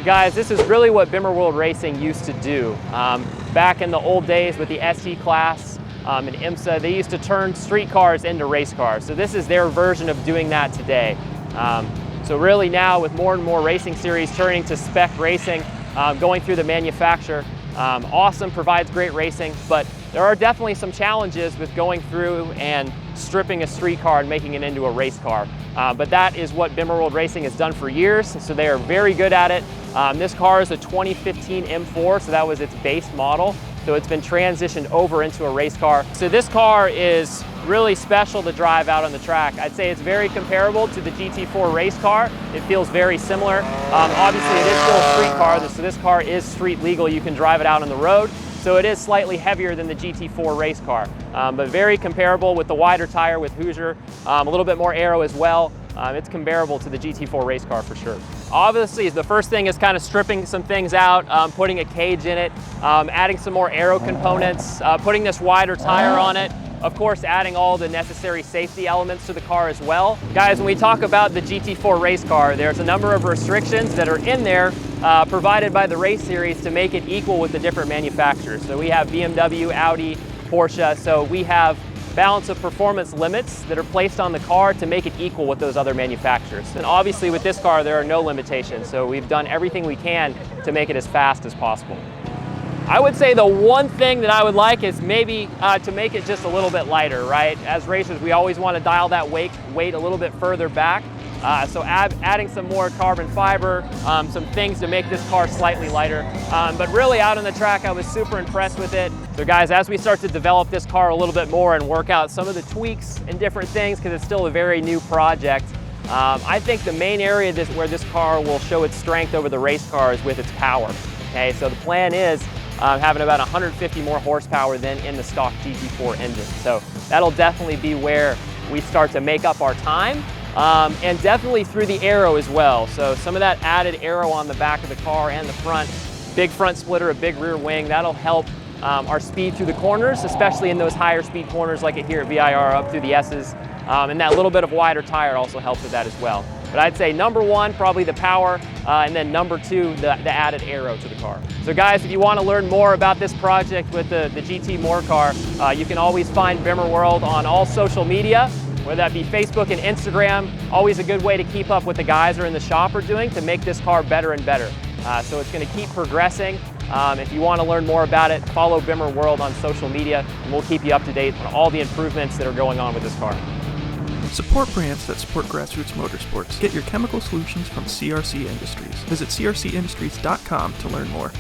So guys, this is really what BimmerWorld Racing used to do. Back in the old days with the ST class and IMSA, they used to turn street cars into race cars. So this is their version of doing that today. So really now with more and more racing series turning to spec racing, going through the manufacturer, awesome, provides great racing, but there are definitely some challenges with going through and stripping a street car and making it into a race car. But that is what BimmerWorld Racing has done for years, so they are very good at it. This car is a 2015 M4, so that was its base model. So it's been transitioned over into a race car. So this car is really special to drive out on the track. I'd say it's very comparable to the GT4 race car. It feels very similar. Obviously it is still a street car, so this car is street legal. You can drive it out on the road. So it is slightly heavier than the GT4 race car, but very comparable with the wider tire with Hoosier, a little bit more aero as well. It's comparable to the GT4 race car for sure. Obviously, the first thing is kind of stripping some things out, putting a cage in it, adding some more aero components, putting this wider tire on it. Of course, adding all the necessary safety elements to the car as well. Guys, when we talk about the GT4 race car, there's a number of restrictions that are in there provided by the race series to make it equal with the different manufacturers. So we have BMW, Audi, Porsche, so we have balance of performance limits that are placed on the car to make it equal with those other manufacturers. And obviously with this car, there are no limitations, so we've done everything we can to make it as fast as possible. I would say the one thing that I would like is maybe to make it just a little bit lighter, right? As racers, we always want to dial that weight a little bit further back. So adding some more carbon fiber, some things to make this car slightly lighter. But really out on the track, I was super impressed with it. So guys, as we start to develop this car a little bit more and work out some of the tweaks and different things, because it's still a very new project, I think the main area where this car will show its strength over the race car is with its power. Okay, so the plan is having about 150 more horsepower than in the stock GT4 engine. So that'll definitely be where we start to make up our time. And definitely through the aero as well. So some of that added aero on the back of the car and the front, big front splitter, a big rear wing, that'll help our speed through the corners, especially in those higher speed corners like here at VIR up through the S's. And that little bit of wider tire also helps with that as well. But I'd say number one, probably the power, and then number two, the added aero to the car. So guys, if you want to learn more about this project with the GTMore car, you can always find BimmerWorld on all social media, whether that be Facebook and Instagram. Always a good way to keep up what the guys are in the shop are doing to make this car better and better. So it's going to keep progressing. If you want to learn more about it, follow BimmerWorld on social media, and we'll keep you up to date on all the improvements that are going on with this car. Support brands that support grassroots motorsports. Get your chemical solutions from CRC Industries. Visit crcindustries.com to learn more.